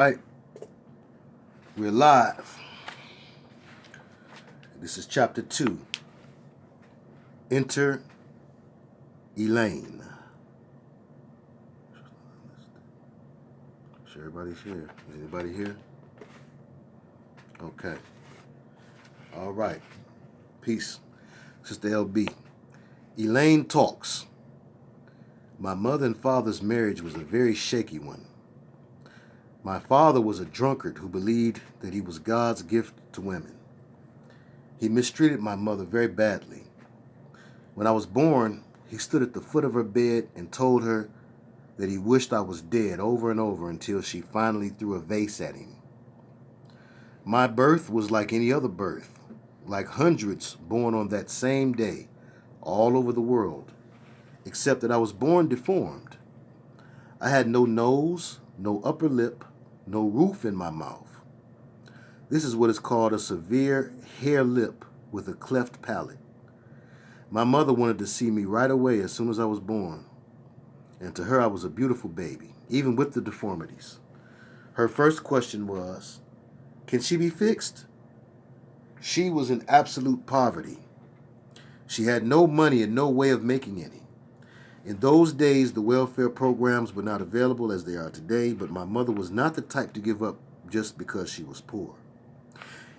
All right, we're live. This is chapter 2. Enter Elaine. Sure everybody's here. Is anybody here? Okay. All right. Peace. Sister LB. Elaine talks. My mother and father's marriage was a very shaky one. My father was a drunkard who believed that he was God's gift to women. He mistreated my mother very badly. When I was born, he stood at the foot of her bed and told her that he wished I was dead over and over until she finally threw a vase at him. My birth was like any other birth, like hundreds born on that same day, all over the world, except that I was born deformed. I had no nose, no upper lip, no roof in my mouth. This is what is called a severe hair lip with a cleft palate. My mother wanted to see me right away as soon as I was born, and to her I was a beautiful baby, even with the deformities. Her first question was, can she be fixed? She was in absolute poverty. She had no money and no way of making any. In those days, the welfare programs were not available as they are today, but my mother was not the type to give up just because she was poor.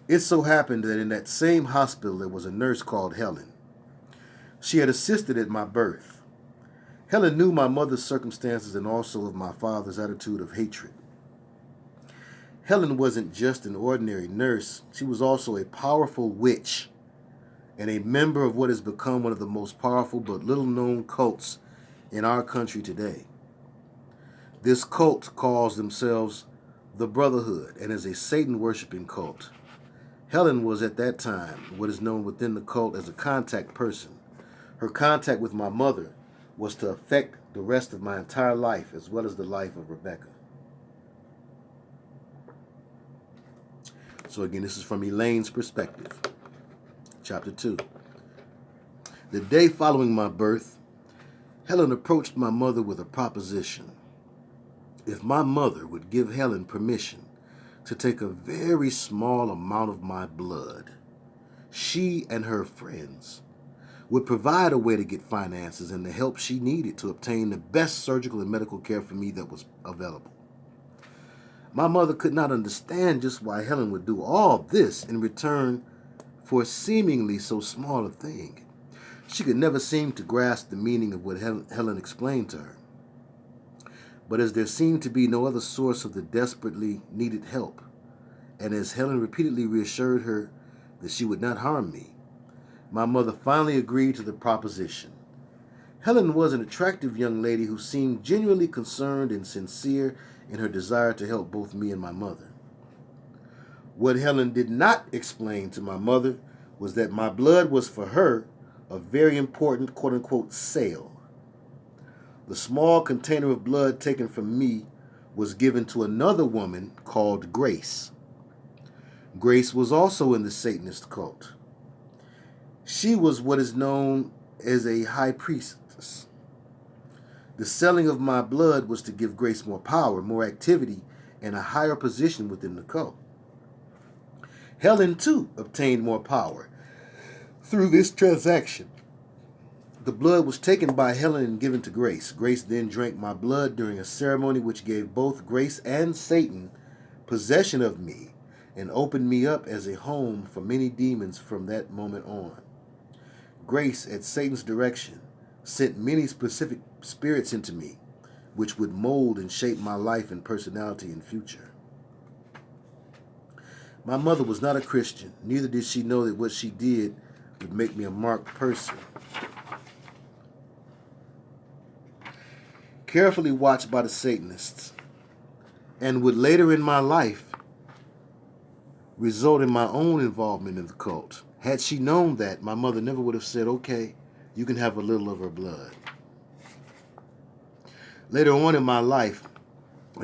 It so happened that in that same hospital there was a nurse called Helen. She had assisted at my birth. Helen knew my mother's circumstances and also of my father's attitude of hatred. Helen wasn't just an ordinary nurse, she was also a powerful witch and a member of what has become one of the most powerful but little-known cults in our country today. This cult calls themselves the Brotherhood and is a Satan-worshipping cult. Helen was at that time what is known within the cult as a contact person. Her contact with my mother was to affect the rest of my entire life as well as the life of Rebecca. So again, this is from Elaine's perspective. Chapter 2. The day following my birth, Helen approached my mother with a proposition. If my mother would give Helen permission to take a very small amount of my blood, she and her friends would provide a way to get finances and the help she needed to obtain the best surgical and medical care for me that was available. My mother could not understand just why Helen would do all this in return for seemingly so small a thing. She could never seem to grasp the meaning of what Helen explained to her. But as there seemed to be no other source of the desperately needed help, and as Helen repeatedly reassured her that she would not harm me, my mother finally agreed to the proposition. Helen was an attractive young lady who seemed genuinely concerned and sincere in her desire to help both me and my mother. What Helen did not explain to my mother was that my blood was for her a very important quote-unquote sale. The small container of blood taken from me was given to another woman called Grace. Grace was also in the Satanist cult. She was what is known as a high priestess. The selling of my blood was to give Grace more power, more activity, and a higher position within the cult. Helen, too, obtained more power through this transaction. The blood was taken by Helen and given to Grace. Grace then drank my blood during a ceremony which gave both Grace and Satan possession of me and opened me up as a home for many demons from that moment on. Grace, at Satan's direction, sent many specific spirits into me, which would mold and shape my life and personality in future. My mother was not a Christian, neither did she know that what she did would make me a marked person. Carefully watched by the Satanists, and would later in my life result in my own involvement in the cult. Had she known that, my mother never would have said, okay, you can have a little of her blood. Later on in my life,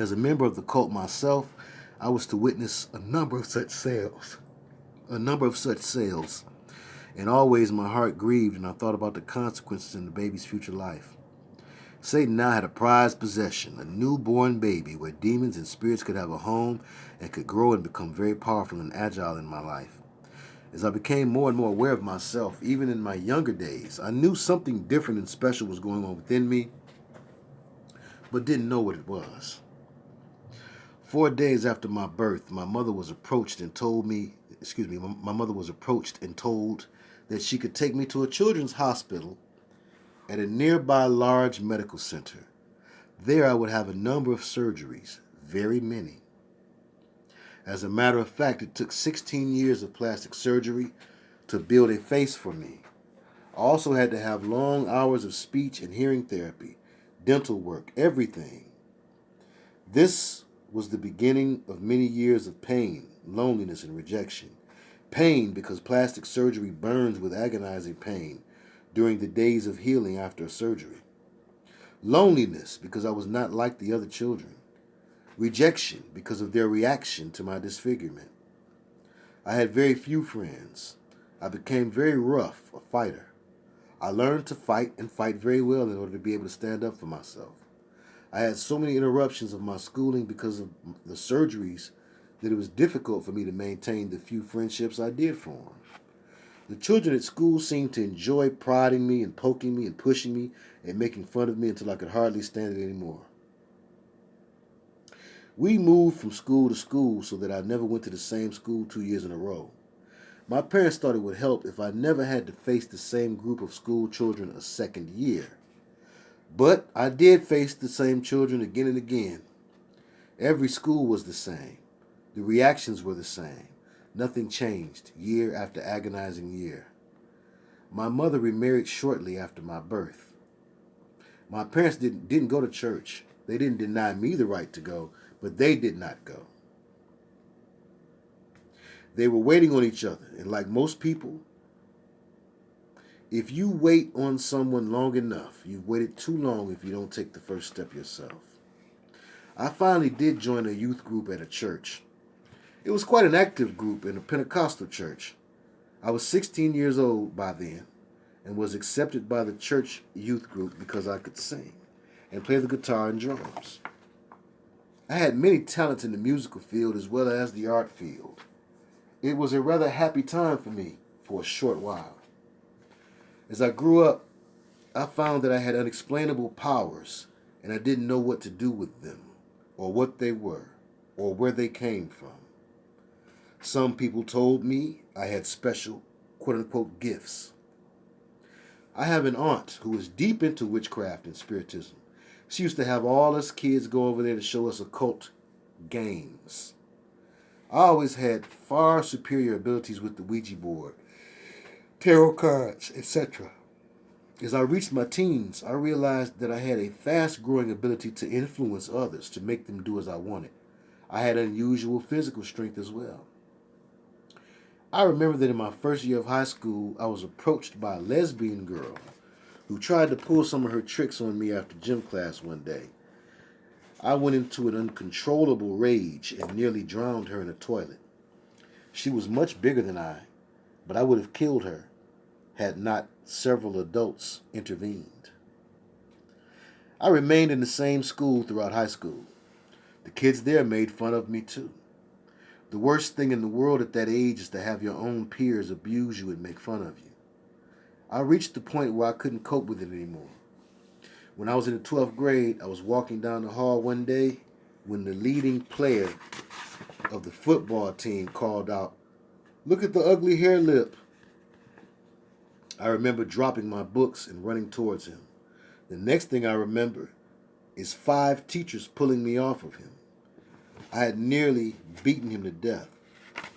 as a member of the cult myself, I was to witness a number of such sales. And always my heart grieved and I thought about the consequences in the baby's future life. Satan now had a prized possession, a newborn baby where demons and spirits could have a home and could grow and become very powerful and agile in my life. As I became more and more aware of myself, even in my younger days, I knew something different and special was going on within me, but didn't know what it was. 4 days after my birth, my mother was approached and told that she could take me to a children's hospital at a nearby large medical center. There I would have a number of surgeries, very many. As a matter of fact, it took 16 years of plastic surgery to build a face for me. I also had to have long hours of speech and hearing therapy, dental work, everything. This was the beginning of many years of pain, loneliness, and rejection. Pain because plastic surgery burns with agonizing pain during the days of healing after a surgery. Loneliness because I was not like the other children. Rejection because of their reaction to my disfigurement. I had very few friends. I became very rough, a fighter. I learned to fight and fight very well in order to be able to stand up for myself. I had so many interruptions of my schooling because of the surgeries that it was difficult for me to maintain the few friendships I did form. The children at school seemed to enjoy prodding me and poking me and pushing me and making fun of me until I could hardly stand it anymore. We moved from school to school so that I never went to the same school 2 years in a row. My parents thought it would help if I never had to face the same group of school children a second year. But I did face the same children again and again. Every school was the same. The reactions were the same. Nothing changed year after agonizing year. My mother remarried shortly after my birth. My parents didn't go to church. They didn't deny me the right to go, but they did not go. They were waiting on each other, and like most people, if you wait on someone long enough, you've waited too long if you don't take the first step yourself. I finally did join a youth group at a church. It was quite an active group in a Pentecostal church. I was 16 years old by then and was accepted by the church youth group because I could sing and play the guitar and drums. I had many talents in the musical field as well as the art field. It was a rather happy time for me for a short while. As I grew up, I found that I had unexplainable powers and I didn't know what to do with them or what they were or where they came from. Some people told me I had special, quote-unquote, gifts. I have an aunt who is deep into witchcraft and spiritism. She used to have all us kids go over there to show us occult games. I always had far superior abilities with the Ouija board, tarot cards, etc. As I reached my teens, I realized that I had a fast-growing ability to influence others, to make them do as I wanted. I had unusual physical strength as well. I remember that in my first year of high school, I was approached by a lesbian girl who tried to pull some of her tricks on me after gym class one day. I went into an uncontrollable rage and nearly drowned her in a toilet. She was much bigger than I, but I would have killed her had not several adults intervened. I remained in the same school throughout high school. The kids there made fun of me too. The worst thing in the world at that age is to have your own peers abuse you and make fun of you. I reached the point where I couldn't cope with it anymore. When I was in the 12th grade, I was walking down the hall one day when the leading player of the football team called out, "Look at the ugly hair lip." I remember dropping my books and running towards him. The next thing I remember is 5 teachers pulling me off of him. I had nearly beaten him to death.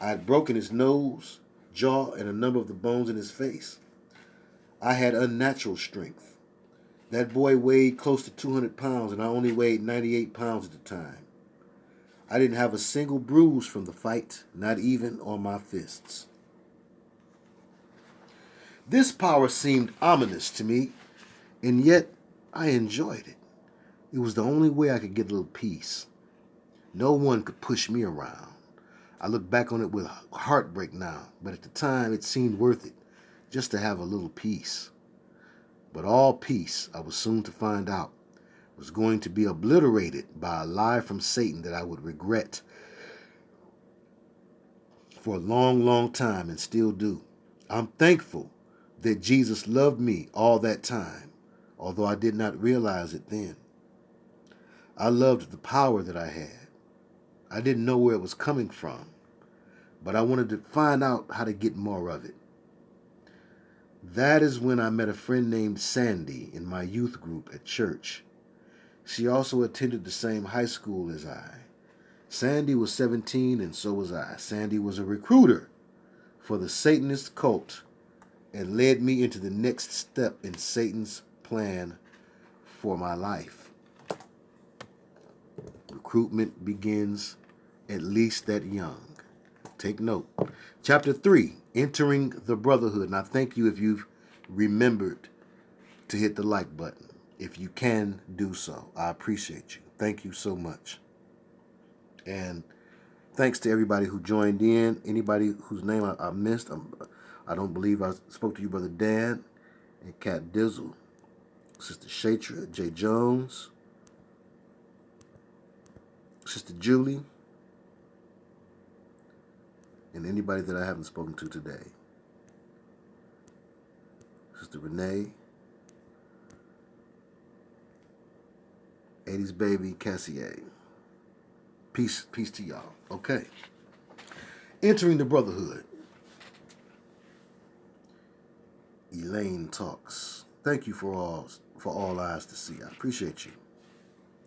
I had broken his nose, jaw, and a number of the bones in his face. I had unnatural strength. That boy weighed close to 200 pounds, and I only weighed 98 pounds at the time. I didn't have a single bruise from the fight, not even on my fists. This power seemed ominous to me, and yet I enjoyed it. It was the only way I could get a little peace. No one could push me around. I look back on it with heartbreak now, but at the time it seemed worth it, just to have a little peace. But all peace, I was soon to find out, was going to be obliterated by a lie from Satan that I would regret for a long, long time and still do. I'm thankful that Jesus loved me all that time, although I did not realize it then. I loved the power that I had. I didn't know where it was coming from, but I wanted to find out how to get more of it. That is when I met a friend named Sandy in my youth group at church. She also attended the same high school as I. Sandy was 17 and so was I. Sandy was a recruiter for the Satanist cult and led me into the next step in Satan's plan for my life. Recruitment begins at least that young. Take note. Chapter 3, Entering the Brotherhood. And I thank you if you've remembered to hit the like button. If you can do so, I appreciate you. Thank you so much. And thanks to everybody who joined in. Anybody whose name I missed, I don't believe I spoke to you, Brother Dan and Cat Dizzle, Sister Shatra, J. Jones, Sister Julie, and anybody that I haven't spoken to today. Sister Renee, 80s Baby, Cassier. Peace to y'all. Okay. Entering the Brotherhood. Elaine talks. Thank you for all eyes to see. I appreciate you.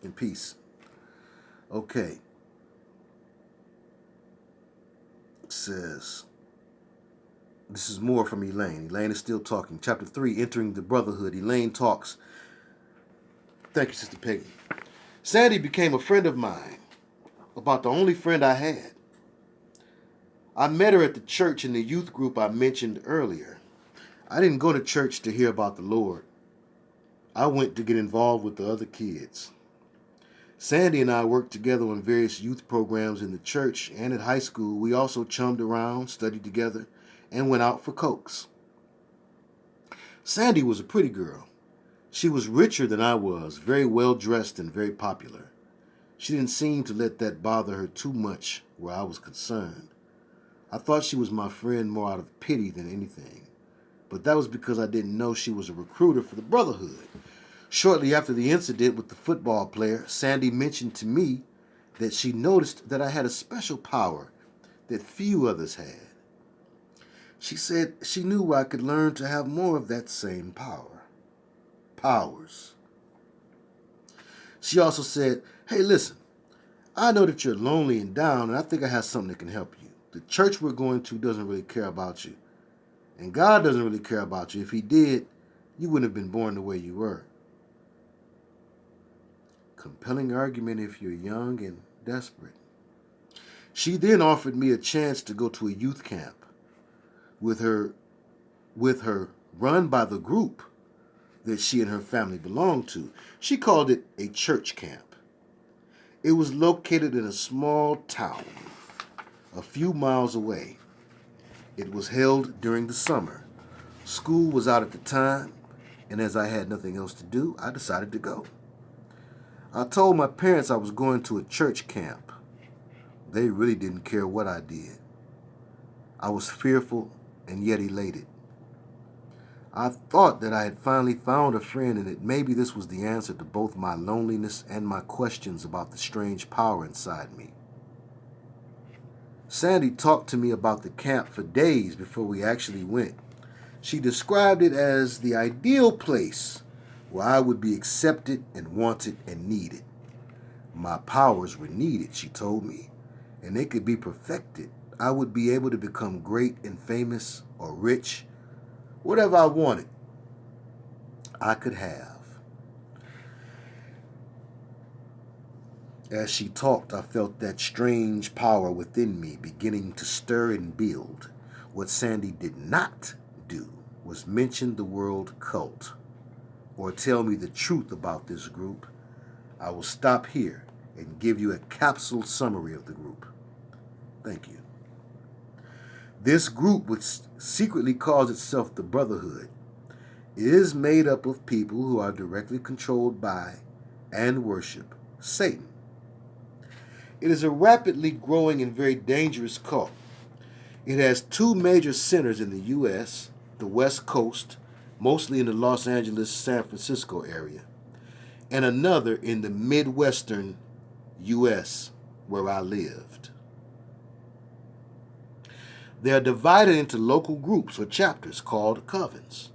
And peace. Okay. It says, this is more from Elaine. Elaine is still talking. Chapter 3, Entering the Brotherhood. Elaine talks. Thank you, Sister Peggy. Sandy became a friend of mine, about the only friend I had. I met her at the church in the youth group I mentioned earlier. I didn't go to church to hear about the Lord. I went to get involved with the other kids. Sandy and I worked together on various youth programs in the church and at high school. We also chummed around, studied together, and went out for cokes. Sandy was a pretty girl. She was richer than I was, very well dressed and very popular. She didn't seem to let that bother her too much where I was concerned. I thought she was my friend more out of pity than anything, but that was because I didn't know she was a recruiter for the Brotherhood. Shortly after the incident with the football player, Sandy mentioned to me that she noticed that I had a special power that few others had. She said she knew I could learn to have more of that same powers. She also said, hey, listen, I know that you're lonely and down, and I think I have something that can help you. The church we're going to doesn't really care about you, and God doesn't really care about you. If he did, you wouldn't have been born the way you were. Compelling argument if you're young and desperate. She then offered me a chance to go to a youth camp with her run by the group that she and her family belonged to. She called it a church camp. It was located in a small town a few miles away. It was held during the summer. School was out at the time, and as I had nothing else to do, I decided to go. I told my parents I was going to a church camp. They really didn't care what I did. I was fearful and yet elated. I thought that I had finally found a friend and that maybe this was the answer to both my loneliness and my questions about the strange power inside me. Sandy talked to me about the camp for days before we actually went. She described it as the ideal place where I would be accepted and wanted and needed. My powers were needed, she told me, and they could be perfected. I would be able to become great and famous or rich. Whatever I wanted, I could have. As she talked, I felt that strange power within me beginning to stir and build. What Sandy did not do was mention the word cult or tell me the truth about this group. I will stop here and give you a capsule summary of the group. Thank you. This group, which secretly calls itself the Brotherhood, is made up of people who are directly controlled by and worship Satan. It is a rapidly growing and very dangerous cult. It has two major centers in the U.S., the West Coast, mostly in the Los Angeles, San Francisco area, and another in the Midwestern U.S., where I lived. They are divided into local groups or chapters called covens.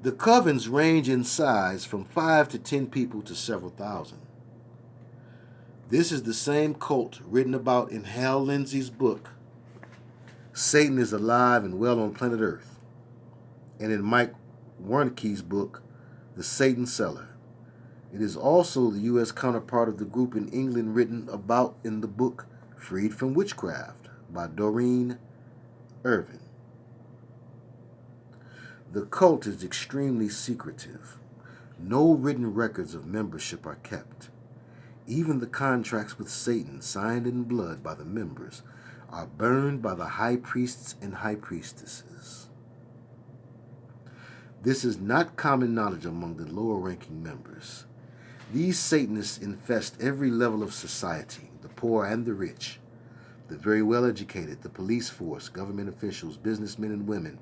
The covens range in size from 5 to 10 people to several thousand. This is the same cult written about in Hal Lindsey's book, Satan is Alive and Well on Planet Earth, and in Mike Warnke's book, The Satan Seller. It is also the U.S. counterpart of the group in England written about in the book Freed from Witchcraft by Doreen Irvin. The cult is extremely secretive. No written records of membership are kept. Even the contracts with Satan signed in blood by the members are burned by the high priests and high priestesses. This is not common knowledge among the lower-ranking members. These Satanists infest every level of society, the poor and the rich, the very well-educated, the police force, government officials, businessmen and women,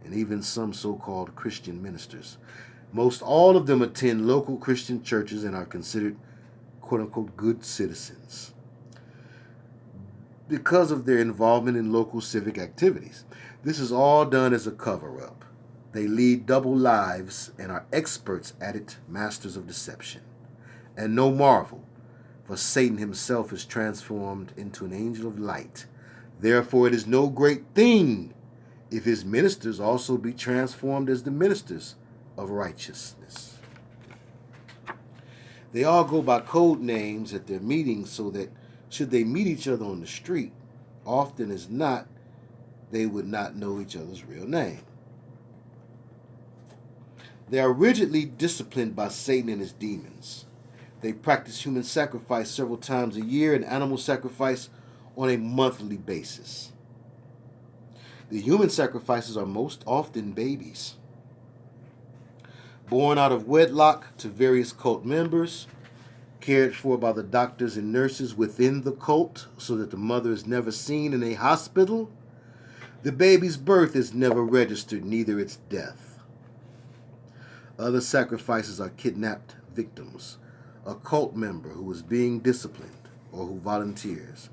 and even some so-called Christian ministers. Most all of them attend local Christian churches and are considered quote-unquote good citizens because of their involvement in local civic activities. This is all done as a cover-up. They lead double lives and are experts at it, masters of deception. And no marvel, for Satan himself is transformed into an angel of light. Therefore it is no great thing if his ministers also be transformed as the ministers of righteousness. They all go by code names at their meetings so that should they meet each other on the street, often as not, they would not know each other's real name. They are rigidly disciplined by Satan and his demons. They practice human sacrifice several times a year and animal sacrifice on a monthly basis. The human sacrifices are most often babies, born out of wedlock to various cult members, cared for by the doctors and nurses within the cult so that the mother is never seen in a hospital. The baby's birth is never registered, neither its death. Other sacrifices are kidnapped victims, a cult member who is being disciplined or who volunteers.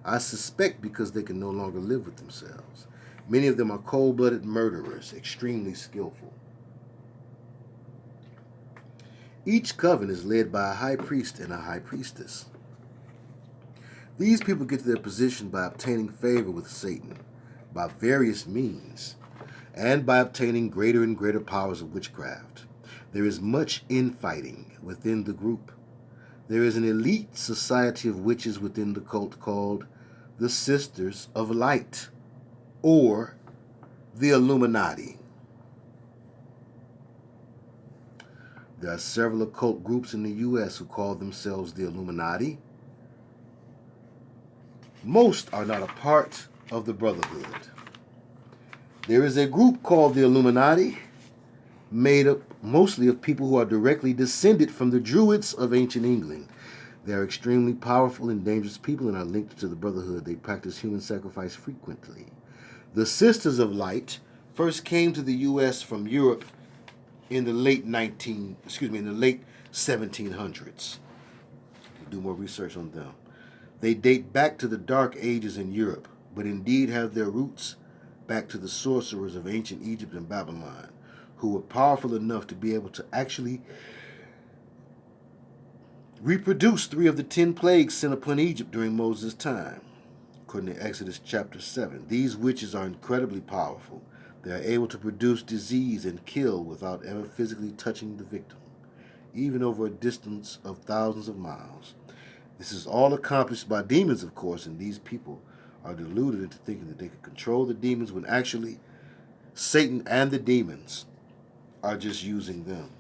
I suspect because they can no longer live with themselves. Many of them are cold-blooded murderers, extremely skillful. Each coven is led by a high priest and a high priestess. These people get to their position by obtaining favor with Satan by various means and by obtaining greater and greater powers of witchcraft. There is much infighting within the group. There is an elite society of witches within the cult called the Sisters of Light, or the Illuminati. There are several occult groups in the U.S. who call themselves the Illuminati. Most are not a part of the Brotherhood. There is a group called the Illuminati, made up mostly of people who are directly descended from the Druids of ancient England. They are extremely powerful and dangerous people and are linked to the Brotherhood. They practice human sacrifice frequently. The Sisters of Light first came to the U.S. from Europe in the late 1700s. Do more research on them. They date back to the Dark Ages in Europe, but indeed have their roots back to the sorcerers of ancient Egypt and Babylon, who were powerful enough to be able to actually reproduce 3 of the 10 plagues sent upon Egypt during Moses' time. According to Exodus chapter 7, these witches are incredibly powerful. They are able to produce disease and kill without ever physically touching the victim, even over a distance of thousands of miles. This is all accomplished by demons, of course, and these people are deluded into thinking that they can control the demons when actually Satan and the demons are just using them.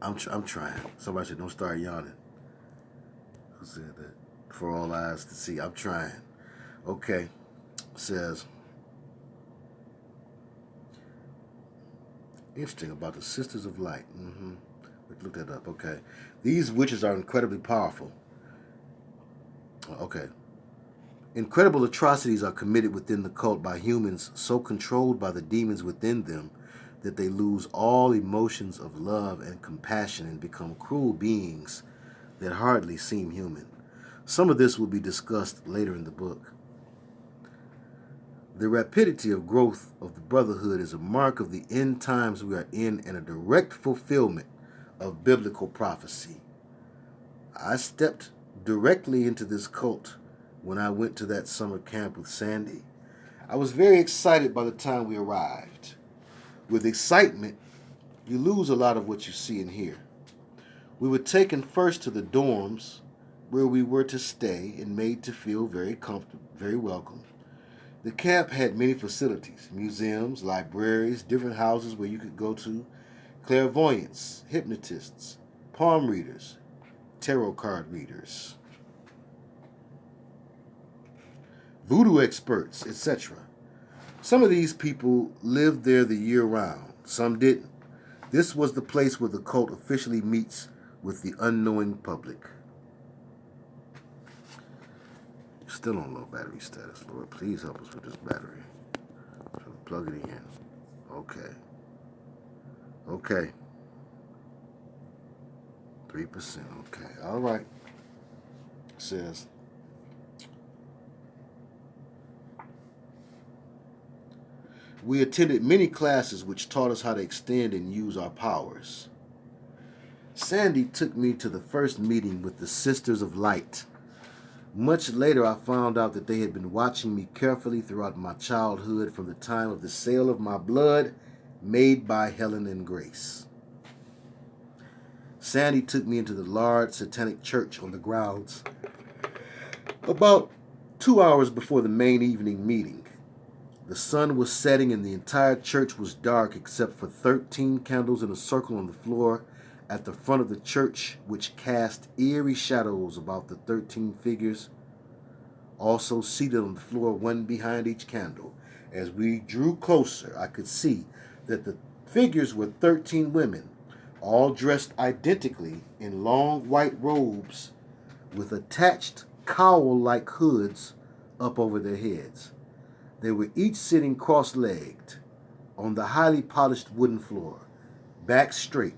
I'm trying. Somebody said, don't start yawning. Who said that? For all eyes to see. I'm trying. Okay. Says, Interesting about the Sisters of Light. Look that up. Okay. These witches are incredibly powerful. Okay. Incredible atrocities are committed within the cult by humans so controlled by the demons within them that they lose all emotions of love and compassion and become cruel beings that hardly seem human. Some of this will be discussed later in the book. The rapidity of growth of the Brotherhood is a mark of the end times we are in and a direct fulfillment of biblical prophecy. I stepped directly into this cult when I went to that summer camp with Sandy. I was very excited by the time we arrived. With excitement, you lose a lot of what you see and hear. We were taken first to the dorms where we were to stay and made to feel very comfortable, very welcome. The camp had many facilities, museums, libraries, different houses where you could go to, clairvoyants, hypnotists, palm readers, tarot card readers, voodoo experts, etc. Some of these people lived there the year round, some didn't. This was the place where the cult officially meets with the unknowing public. Still on low battery status. Lord, please help us with this battery. So plug it in. Okay. Okay. 3%. Okay. All right. It says, we attended many classes which taught us how to extend and use our powers. Sandy took me to the first meeting with the Sisters of Light. Much later, I found out that they had been watching me carefully throughout my childhood from the time of the sale of my blood made by Helen and Grace. Sandy took me into the large satanic church on the grounds about 2 hours before the main evening meeting. The sun was setting and the entire church was dark except for 13 candles in a circle on the floor at the front of the church, which cast eerie shadows about the 13 figures, also seated on the floor, one behind each candle. As we drew closer, I could see that the figures were 13 women, all dressed identically in long white robes with attached cowl-like hoods up over their heads. They were each sitting cross-legged on the highly polished wooden floor, back straight,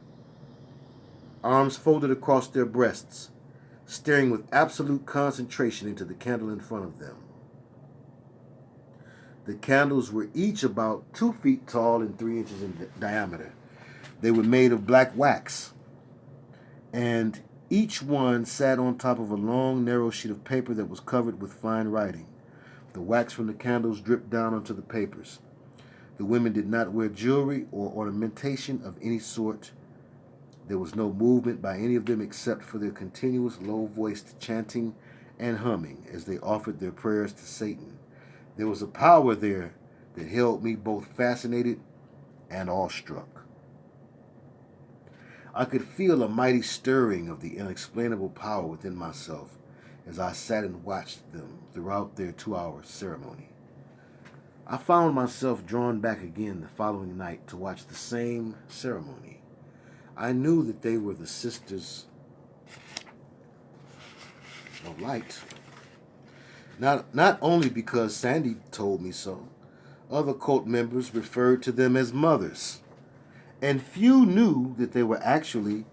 arms folded across their breasts, staring with absolute concentration into the candle in front of them. The candles were each about 2 feet tall and 3 inches in diameter. They were made of black wax, and each one sat on top of a long, narrow sheet of paper that was covered with fine writing. The wax from the candles dripped down onto the papers. The women did not wear jewelry or ornamentation of any sort. There was no movement by any of them except for their continuous low-voiced chanting and humming as they offered their prayers to Satan. There was a power there that held me both fascinated and awestruck. I could feel a mighty stirring of the inexplainable power within myself as I sat and watched them throughout their 2-hour ceremony. I found myself drawn back again the following night to watch the same ceremony. I knew that they were the Sisters of Light, not only because Sandy told me so. Other cult members referred to them as mothers, and few knew that they were actually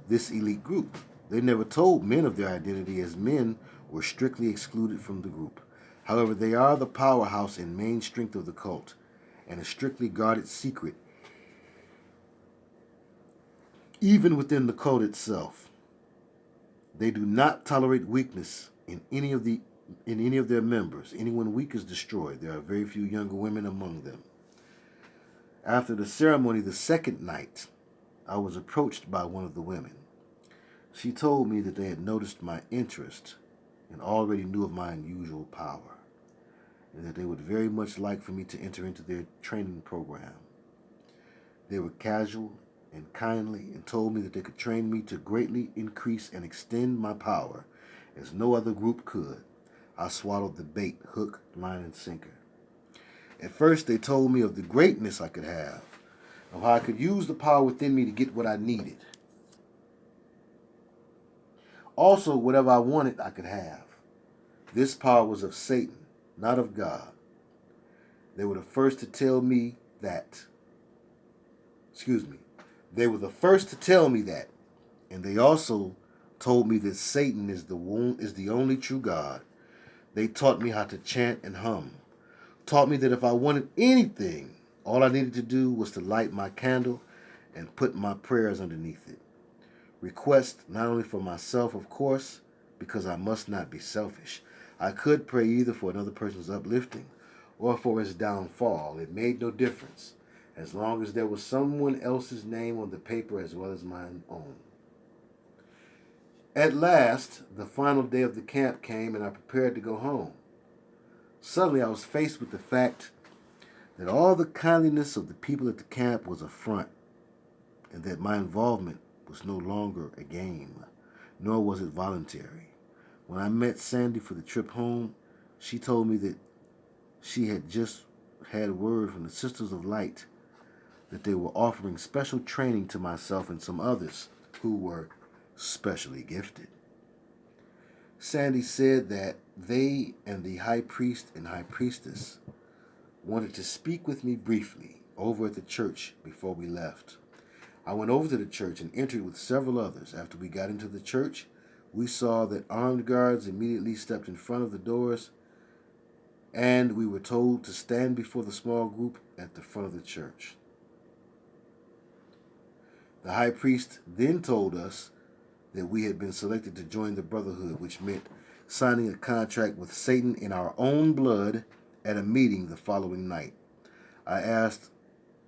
this elite group. They never told men of their identity, as men were strictly excluded from the group. However, they are the powerhouse and main strength of the cult, and a strictly guarded secret even within the cult itself. They do not tolerate weakness in any of their members. Anyone weak is destroyed. There are very few younger women among them. After the ceremony the second night, I was approached by one of the women. She told me that they had noticed my interest and already knew of my unusual power, and that they would very much like for me to enter into their training program. They were casual and kindly and told me that they could train me to greatly increase and extend my power as no other group could. I swallowed the bait, hook, line, and sinker. At first, they told me of the greatness I could have, of how I could use the power within me to get what I needed. Also, whatever I wanted, I could have. This power was of Satan, not of God. They were the first to tell me that. They were the first to tell me that. And they also told me that Satan is the only true God. They taught me how to chant and hum. Taught me that if I wanted anything, all I needed to do was to light my candle and put my prayers underneath it. Request not only for myself, of course, because I must not be selfish. I could pray either for another person's uplifting or for his downfall. It made no difference, as long as there was someone else's name on the paper as well as mine own. At last, the final day of the camp came and I prepared to go home. Suddenly, I was faced with the fact that all the kindliness of the people at the camp was a front, and that my involvement was no longer a game, nor was it voluntary. When I met Sandy for the trip home, she told me that she had just had word from the Sisters of Light that they were offering special training to myself and some others who were specially gifted. Sandy said that they and the high priest and high priestess wanted to speak with me briefly over at the church before we left. I went over to the church and entered with several others. After we got into the church, we saw that armed guards immediately stepped in front of the doors, and we were told to stand before the small group at the front of the church. The high priest then told us that we had been selected to join the Brotherhood, which meant signing a contract with Satan in our own blood at a meeting the following night. I asked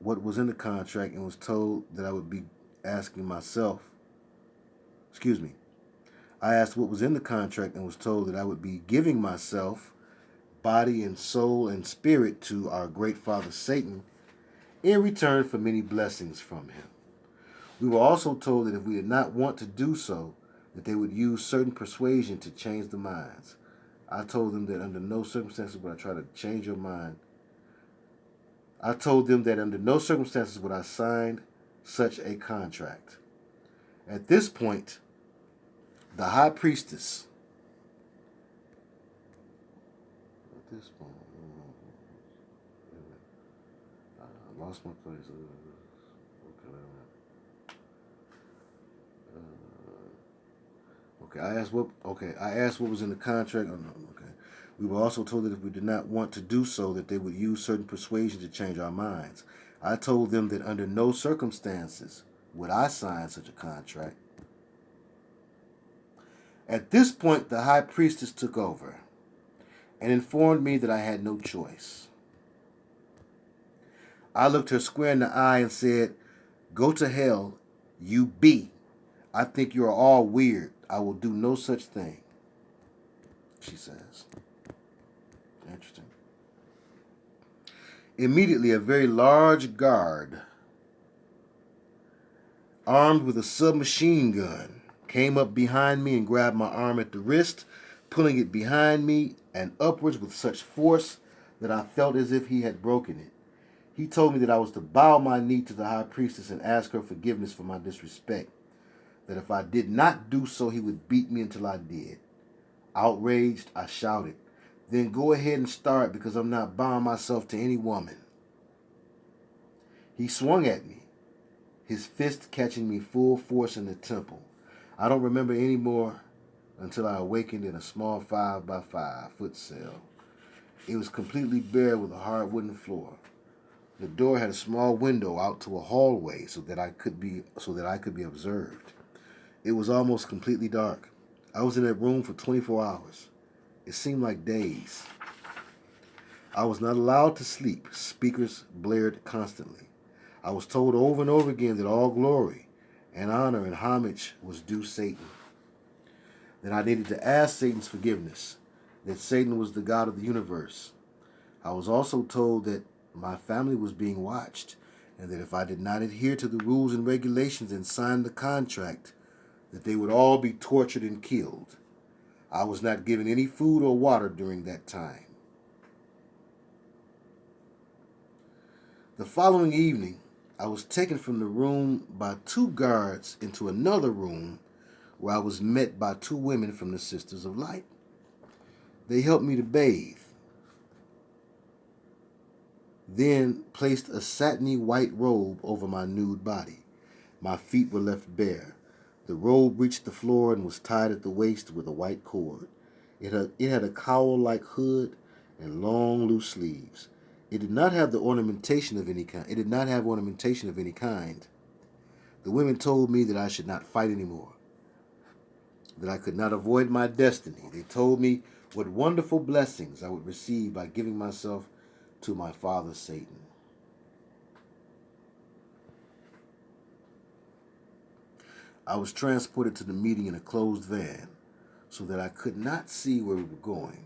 what was in the contract and was told that I would be asking myself. I asked what was in the contract and was told that I would be giving myself, body and soul and spirit, to our great father Satan in return for many blessings from him. We were also told that if we did not want to do so, that they would use certain persuasion to change the minds. I told them that under no circumstances would I try to change your mind. I told them that under no circumstances would I sign such a contract. At this point, the high priestess. I lost my place. I asked what was in the contract. We were also told that if we did not want to do so, that they would use certain persuasion to change our minds. I told them that under no circumstances would I sign such a contract. At this point, the high priestess took over and informed me that I had no choice. I looked her square in the eye and said, "Go to hell, you be. I think you are all weird. I will do no such thing," she says. Interesting. Immediately, a very large guard, armed with a submachine gun, came up behind me and grabbed my arm at the wrist, pulling it behind me and upwards with such force that I felt as if he had broken it. He told me that I was to bow my knee to the high priestess and ask her forgiveness for my disrespect, that if I did not do so, he would beat me until I did. Outraged, I shouted, "Then go ahead and start, because I'm not bowing myself to any woman." He swung at me, his fist catching me full force in the temple. I don't remember any more until I awakened in a small 5x5 cell. It was completely bare with a hard wooden floor. The door had a small window out to a hallway so that I could be observed. It was almost completely dark. I was in that room for 24 hours. It seemed like days. I was not allowed to sleep. Speakers blared constantly. I was told over and over again that all glory and honor and homage was due Satan. That I needed to ask Satan's forgiveness. That Satan was the God of the universe. I was also told that my family was being watched, and that if I did not adhere to the rules and regulations and sign the contract, that they would all be tortured and killed. I was not given any food or water during that time. The following evening, I was taken from the room by 2 guards into another room where I was met by 2 women from the Sisters of Light. They helped me to bathe, then placed a satiny white robe over my nude body. My feet were left bare. The robe reached the floor and was tied at the waist with a white cord. It had a cowl-like hood and long, loose sleeves. It did not have ornamentation of any kind. The women told me that I should not fight anymore, that I could not avoid my destiny. They told me what wonderful blessings I would receive by giving myself to my father Satan. I was transported to the meeting in a closed van so that I could not see where we were going.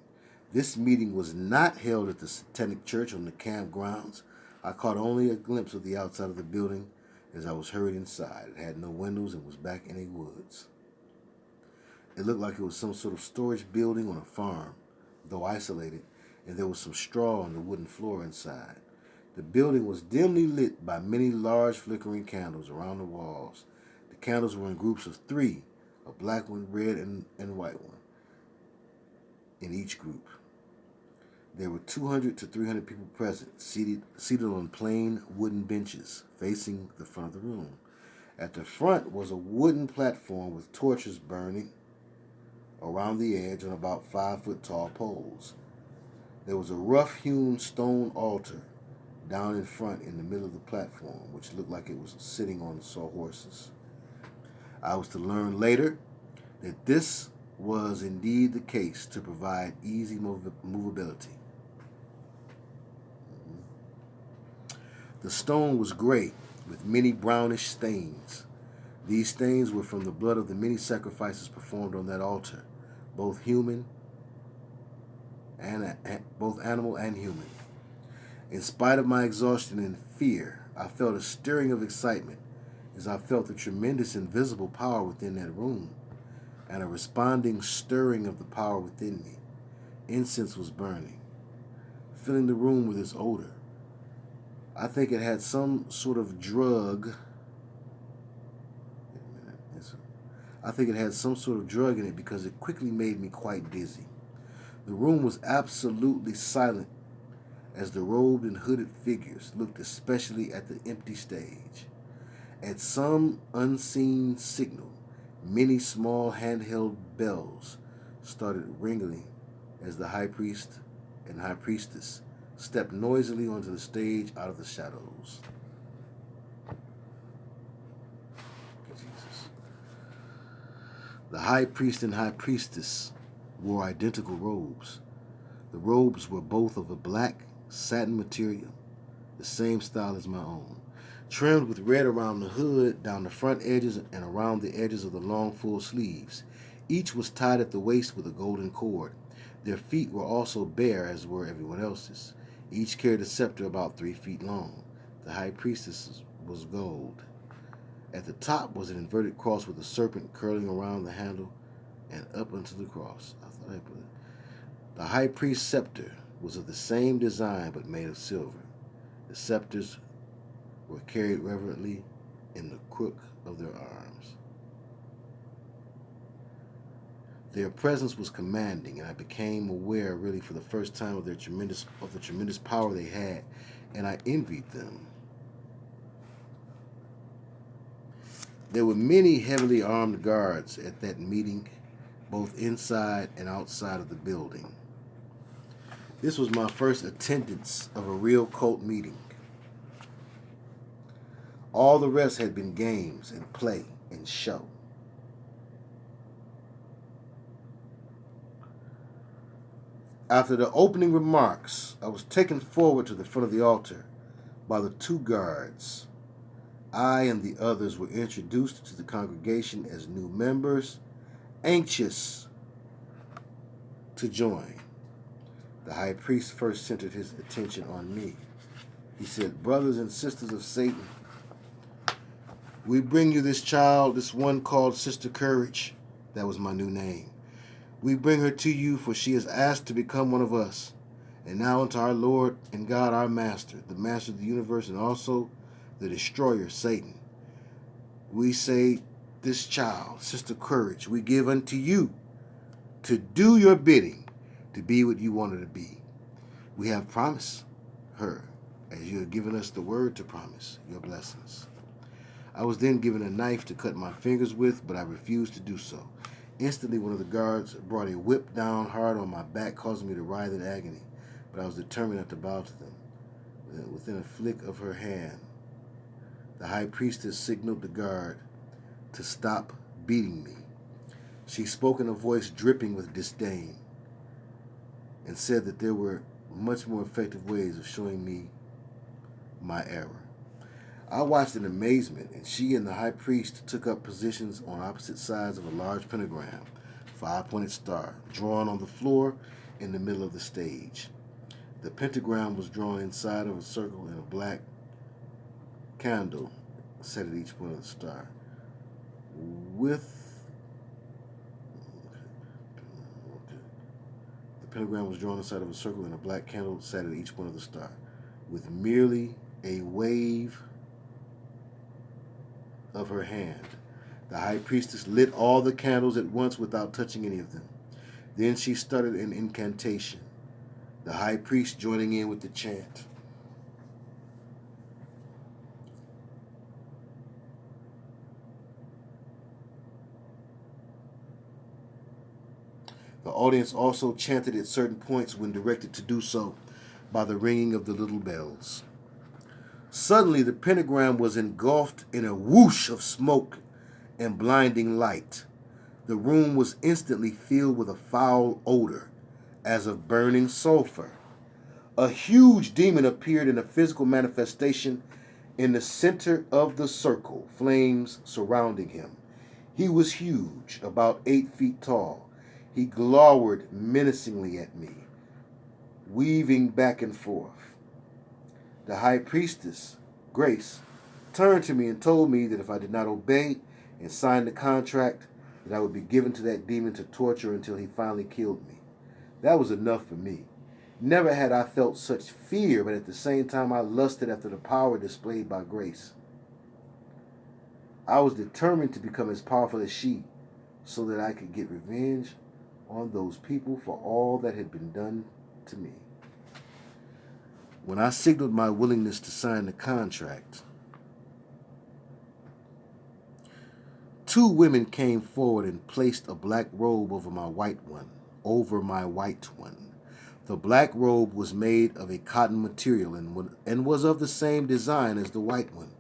This meeting was not held at the Satanic Church on the campgrounds. I caught only a glimpse of the outside of the building as I was hurried inside. It had no windows and was back in a woods. It looked like it was some sort of storage building on a farm, though isolated, and there was some straw on the wooden floor inside. The building was dimly lit by many large flickering candles around the walls. The candles were in groups of 3, a black one, red, and white one in each group. There were 200 to 300 people present, seated on plain wooden benches facing the front of the room. At the front was a wooden platform with torches burning around the edge on about 5-foot-tall poles. There was a rough-hewn stone altar down in front in the middle of the platform, which looked like it was sitting on sawhorses. I was to learn later that this was indeed the case to provide easy movability. The stone was gray with many brownish stains. These stains were from the blood of the many sacrifices performed on that altar, both animal and human. In spite of my exhaustion and fear, I felt a stirring of excitement as I felt the tremendous invisible power within that room and a responding stirring of the power within me. Incense was burning, filling the room with its odor. I think it had some sort of drug. I think it had some sort of drug in it because it quickly made me quite dizzy. The room was absolutely silent as the robed and hooded figures looked especially at the empty stage. At some unseen signal, many small handheld bells started ringing as the high priest and high priestess stepped noisily onto the stage out of the shadows. Jesus. The high priest and high priestess wore identical robes. The robes were both of a black satin material, the same style as my own, trimmed with red around the hood, down the front edges, and around the edges of the long full sleeves. Each was tied at the waist with a golden cord. Their feet were also bare, as were everyone else's. Each carried a scepter about 3 feet long. The high priestess was gold. At the top was an inverted cross with a serpent curling around the handle and up unto the cross. The high priest's scepter was of the same design but made of silver. The scepters were carried reverently in the crook of their arms. Their presence was commanding, and I became aware, really for the first time, of the tremendous power they had, and I envied them. There were many heavily armed guards at that meeting, both inside and outside of the building. This was my first attendance of a real cult meeting. All the rest had been games and play and show. After the opening remarks, I was taken forward to the front of the altar by the 2 guards. I and the others were introduced to the congregation as new members, anxious to join. The high priest first centered his attention on me. He said, "Brothers and sisters of Satan, we bring you this child, this one called Sister Courage." That was my new name. "We bring her to you, for she has asked to become one of us. And now unto our Lord and God, our Master, the Master of the universe, and also the destroyer, Satan. We say, this child, Sister Courage, we give unto you to do your bidding, to be what you want her to be. We have promised her, as you have given us the word to promise, your blessings. I was then given a knife to cut my fingers with, but I refused to do so. Instantly, one of the guards brought a whip down hard on my back, causing me to writhe in agony, but I was determined not to bow to them. Within a flick of her hand, the high priestess signaled the guard to stop beating me. She spoke in a voice dripping with disdain and said that there were much more effective ways of showing me my error. I watched in amazement, and she and the high priest took up positions on opposite sides of a large pentagram, five-pointed star, drawn on the floor in the middle of the stage. The pentagram was drawn inside of a circle in a black candle set at each point of the star. The pentagram was drawn inside of a circle in a black candle set at each point of the star. With merely a wave of her hand, the high priestess lit all the candles at once without touching any of them. Then she started an incantation, the high priest joining in with the chant. The audience also chanted at certain points when directed to do so by the ringing of the little bells. Suddenly, the pentagram was engulfed in a whoosh of smoke and blinding light. The room was instantly filled with a foul odor, as of burning sulfur. A huge demon appeared in a physical manifestation in the center of the circle, flames surrounding him. He was huge, about 8 feet tall. He glowered menacingly at me, weaving back and forth. The high priestess, Grace, turned to me and told me that if I did not obey and sign the contract, that I would be given to that demon to torture until he finally killed me. That was enough for me. Never had I felt such fear, but at the same time I lusted after the power displayed by Grace. I was determined to become as powerful as she, so that I could get revenge on those people for all that had been done to me. When I signaled my willingness to sign the contract, 2 women came forward and placed a black robe over my white one. The black robe was made of a cotton material and was of the same design as the white one.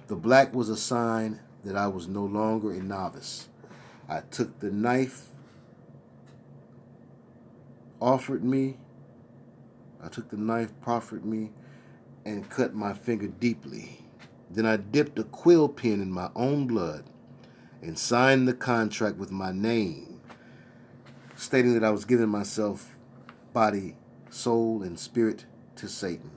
The black was a sign that I was no longer a novice. I took the knife proffered me, and cut my finger deeply. Then I dipped a quill pen in my own blood and signed the contract with my name, stating that I was giving myself, body, soul, and spirit to Satan.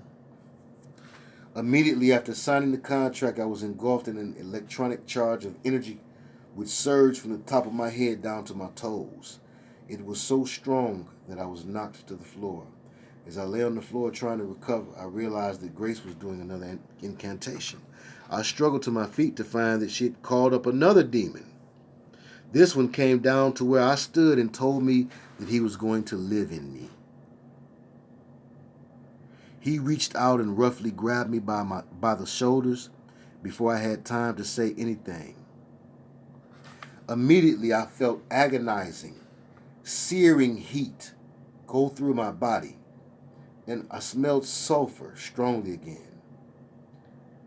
Immediately after signing the contract, I was engulfed in an electronic charge of energy which surged from the top of my head down to my toes. It was so strong that I was knocked to the floor. As I lay on the floor trying to recover, I realized that Grace was doing another incantation. I struggled to my feet to find that she had called up another demon. This one came down to where I stood and told me that he was going to live in me. He reached out and roughly grabbed me by the shoulders before I had time to say anything. Immediately, I felt agonizing, searing heat go through my body, and I smelled sulfur strongly again.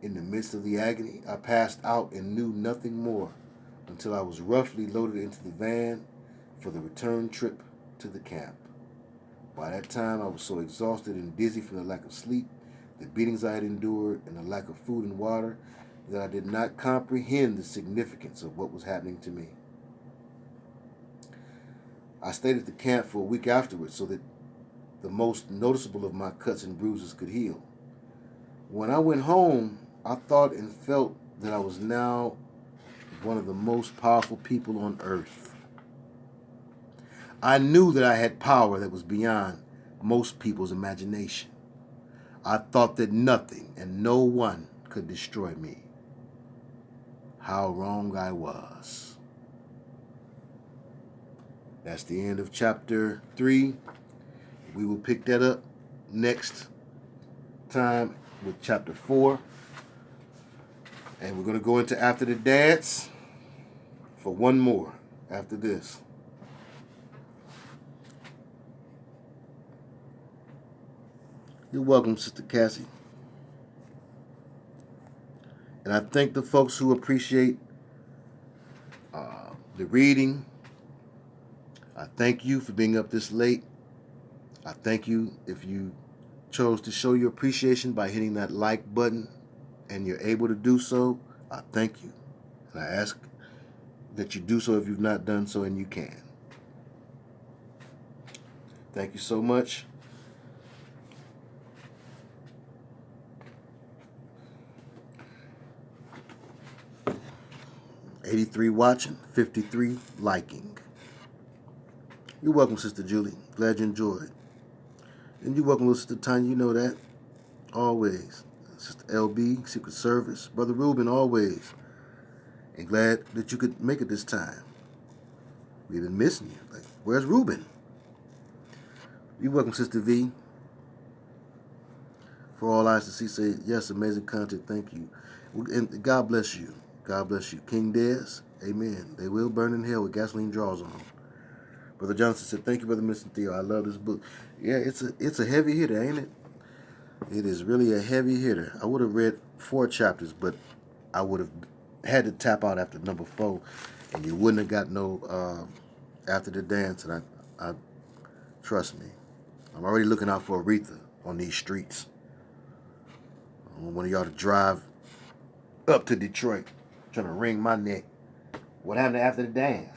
In the midst of the agony, I passed out and knew nothing more until I was roughly loaded into the van for the return trip to the camp. By that time, I was so exhausted and dizzy from the lack of sleep, the beatings I had endured, and the lack of food and water that I did not comprehend the significance of what was happening to me. I stayed at the camp for a week afterwards so that the most noticeable of my cuts and bruises could heal. When I went home, I thought and felt that I was now one of the most powerful people on earth. I knew that I had power that was beyond most people's imagination. I thought that nothing and no one could destroy me. How wrong I was. That's the end of chapter 3. We will pick that up next time with chapter 4. And we're going to go into After the Dance for one more after this. You're welcome, Sister Cassie. And I thank the folks who appreciate the reading. I thank you for being up this late. I thank you if you chose to show your appreciation by hitting that like button and you're able to do so. I thank you. And I ask that you do so if you've not done so, and you can. Thank you so much. $83 watching, 53 liking. You're welcome, Sister Julie. Glad you enjoyed. And you're welcome, Sister Tanya. You know that. Always. Sister LB, Secret Service. Brother Ruben, always. And glad that you could make it this time. We've been missing you. Like, where's Ruben? You're welcome, Sister V. For all eyes to see, say, yes, amazing content. Thank you. And God bless you. God bless you. King Des, amen. They will burn in hell with gasoline draws on. Brother Johnson said, thank you, Brother Mr. Theo. I love this book. Yeah, it's a heavy hitter, ain't it? It is really a heavy hitter. I would have read 4 chapters, but I would have had to tap out after number 4, and you wouldn't have got no After the Dance. And I trust me, I'm already looking out for Aretha on these streets. I want one of y'all to drive up to Detroit, trying to wring my neck. What happened to After the Dance?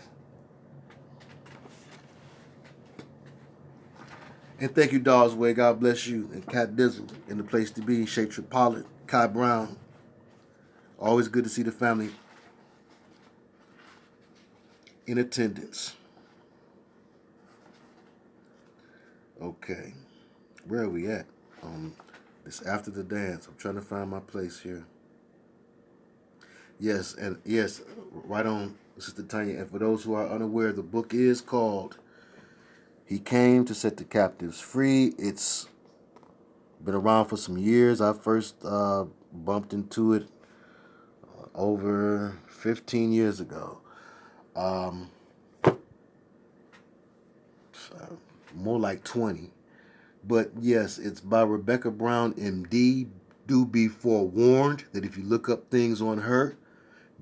And thank you, Dawes Way. God bless you. And Cat Dizzle in the place to be. Shape Pollard, Kai Brown. Always good to see the family in attendance. Okay. Where are we at? It's After the Dance. I'm trying to find my place here. Yes, and yes, right on, Sister Tanya. And for those who are unaware, the book is called He Came to Set the Captives Free. It's been around for some years. I first bumped into it over 15 years ago. More like 20. But yes, it's by Rebecca Brown, MD. Do be forewarned that if you look up things on her,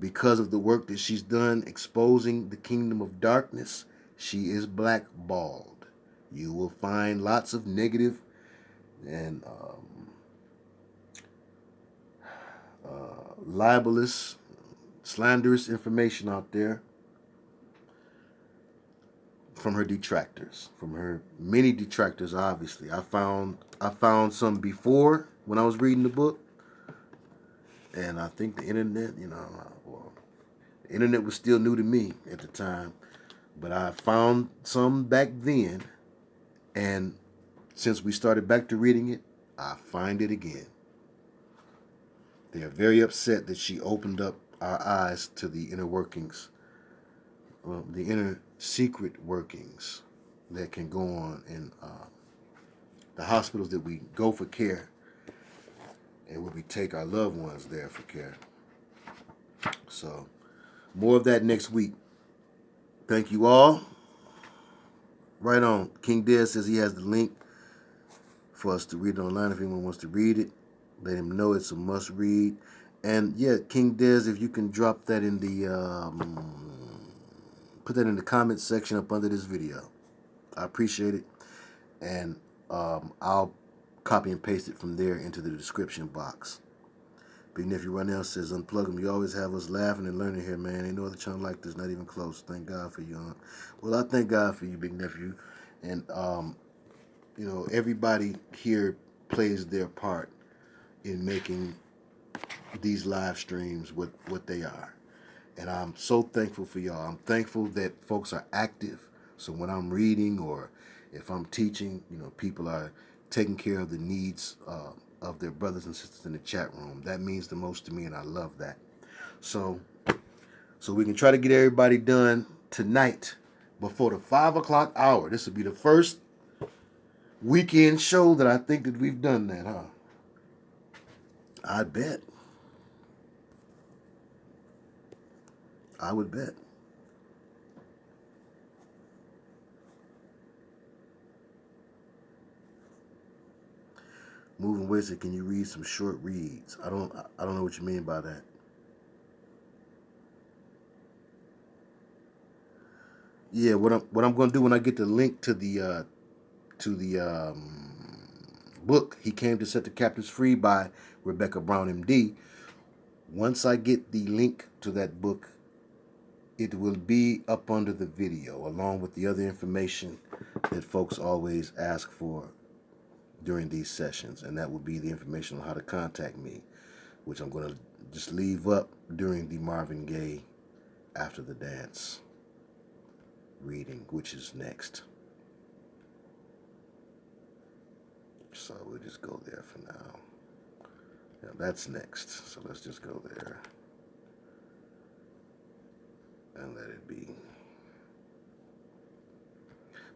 because of the work that she's done exposing the kingdom of darkness, she is blackballed. You will find lots of negative and libelous, slanderous information out there from her detractors, from her many detractors. Obviously, I found some before when I was reading the book, and I think the internet, the internet was still new to me at the time, but I found some back then, and since we started back to reading it, I find it again. They are very upset that she opened up our eyes to the inner workings, the inner secret workings that can go on in the hospitals that we go for care, and where we take our loved ones there for care. So, more of that next week. Thank you all. Right on. King Dez says he has the link for us to read it online if anyone wants to read it. Let him know it's a must read. And yeah, King Dez, if you can drop that in the put that in the comment section up under this video, I appreciate it. And I'll copy and paste it from there into the description box. Big Nephew Ronell says, unplug them. You always have us laughing and learning here, man. Ain't no other channel like this, not even close. Thank God for you, Aunt. Well, I thank God for you, Big Nephew. And, everybody here plays their part in making these live streams what they are. And I'm so thankful for y'all. I'm thankful that folks are active. So when I'm reading or if I'm teaching, people are taking care of the needs of their brothers and sisters in the chat room. That means the most to me, and I love that. So we can try to get everybody done tonight before the 5 o'clock hour. This will be the first weekend show that I think that we've done that, huh? I bet. I would bet. Moving Wizard, can you read some short reads? I don't know what you mean by that. Yeah, what I'm going to do when I get the link to the book, He Came to Set the Captives Free by Rebecca Brown, MD. Once I get the link to that book, it will be up under the video, along with the other information that folks always ask for during these sessions, and that will be the information on how to contact me, which I'm going to just leave up during the Marvin Gaye After the Dance reading, which is next. So we'll just go there for now. Yeah, that's next, so let's just go there and let it be.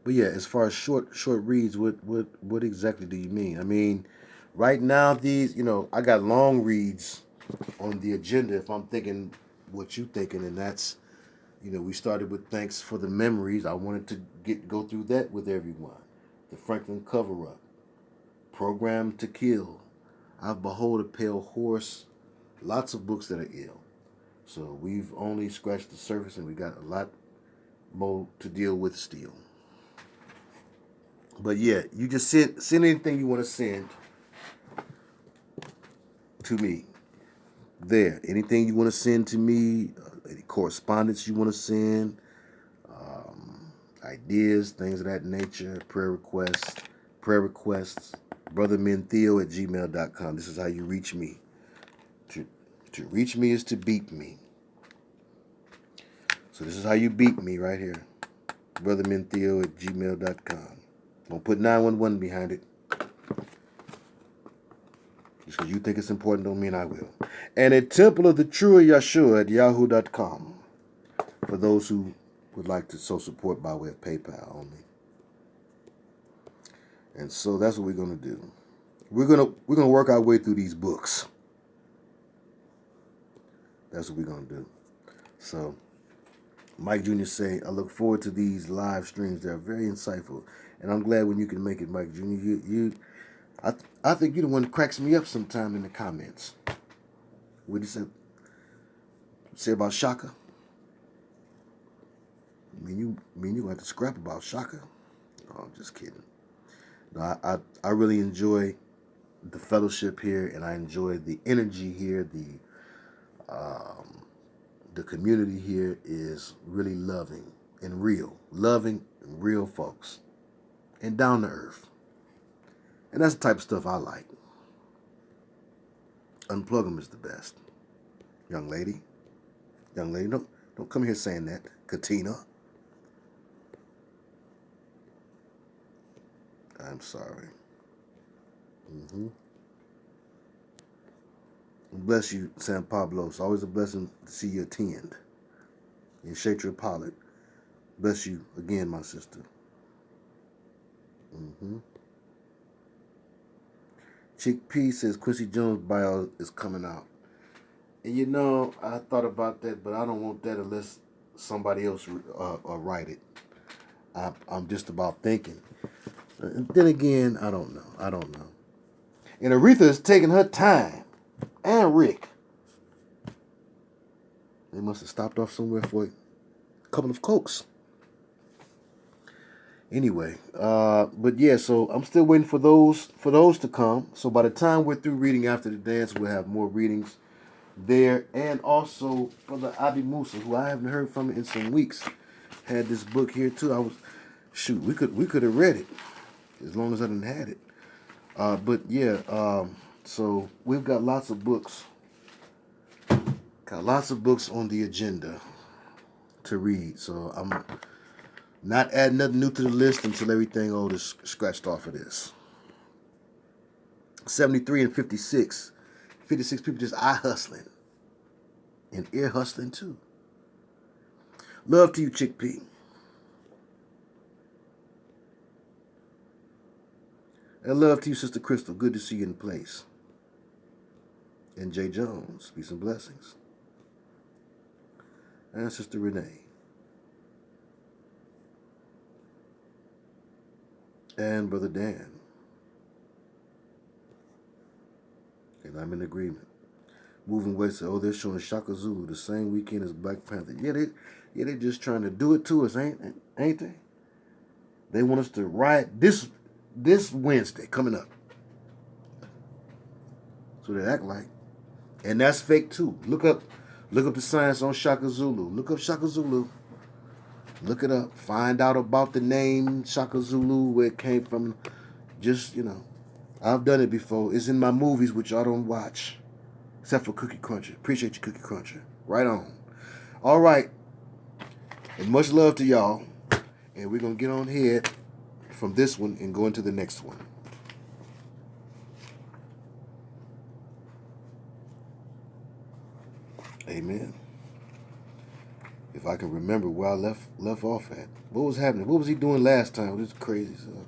But yeah, as far as short reads, what exactly do you mean? I mean, right now these, I got long reads on the agenda. If I'm thinking what you thinking, and that's, we started with Thanks for the Memories. I wanted to go through that with everyone. The Franklin Cover-Up, Program to Kill, I've Behold a Pale Horse. Lots of books that are ill. So we've only scratched the surface, and we got a lot more to deal with still. But yeah, you just send anything you want to send to me. There, anything you want to send to me, any correspondence you want to send, ideas, things of that nature, prayer requests, brothermentheo@gmail.com. This is how you reach me. To reach me is to beat me. So this is how you beat me right here. brothermentheo@gmail.com. Don't put 911 behind it. Just because you think it's important don't mean I will. And a Temple of the True Yahshua at yahoo.com. For those who would like to so support by way of PayPal only. And so that's what we're going to do. We're gonna work our way through these books. That's what we're going to do. So Mike Jr. say, I look forward to these live streams. They're very insightful. And I'm glad when you can make it, Mike Jr. I think you're the one that cracks me up sometime in the comments. What did you say about Shaka? You got to scrap about Shaka? Oh, I'm just kidding. No, I really enjoy the fellowship here, and I enjoy the energy here. The community here is really loving and real. Loving and real folks. And down to earth. And that's the type of stuff I like. Unplug them is the best. Young lady, don't come here saying that. Katina. I'm sorry. Bless you, San Pablo. It's always a blessing to see you attend. And Shatra Pollitt. Bless you again, my sister. Chick P says Quincy Jones' bio is coming out. And I thought about that, but I don't want that unless somebody else write it. I'm just about thinking. And then again, I don't know. And Aretha is taking her time. And Rick. They must have stopped off somewhere for a couple of cokes. Anyway, but yeah, so I'm still waiting for those to come. So by the time we're through reading After the Dance, we'll have more readings there. And also Brother Abi Musa, who I haven't heard from in some weeks, had this book here too. We could have read it as long as I didn't had it. But yeah, so we've got lots of books. Got lots of books on the agenda to read. So I'm not adding nothing new to the list until everything old is scratched off of this. 73 and 56. 56 people just eye hustling and ear hustling too. Love to you, Chick P. And love to you, Sister Crystal. Good to see you in place. And J. Jones. Peace and blessings. And Sister Renee. And Brother Dan. And I'm in agreement. Moving West said, oh, they're showing Shaka Zulu the same weekend as Black Panther. Yeah, they just trying to do it to us, ain't they? They want us to riot this Wednesday coming up. So they act like. And that's fake too. Look up the science on Shaka Zulu. Look up Shaka Zulu. Look it up. Find out about the name Shaka Zulu, where it came from. Just, I've done it before. It's in my movies, which y'all don't watch. Except for Cookie Cruncher. Appreciate you, Cookie Cruncher. Right on. All right. And much love to y'all. And we're going to get on here from this one and go into the next one. Amen. If I can remember where I left off at. What was happening? What was he doing last time? This is crazy stuff.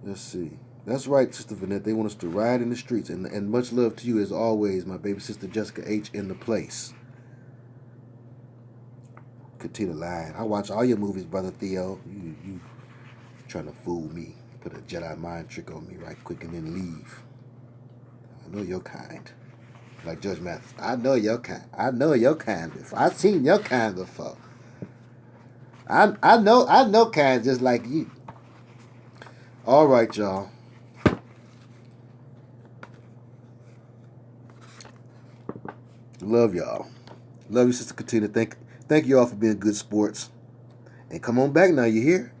Let's see. That's right, Sister Vanette. They want us to ride in the streets. And much love to you as always, my baby sister Jessica H. in the place. Katina lying. I watch all your movies, Brother Theo. You trying to fool me. Put a Jedi mind trick on me right quick and then leave. I know your kind. Like Judge Mathis. I know your kind. I know your kind before. I've seen your kind before. I know kind just like you. All right, y'all. Love y'all. Love you, Sister Katina. Thank you all for being good sports. And come on back now, you hear?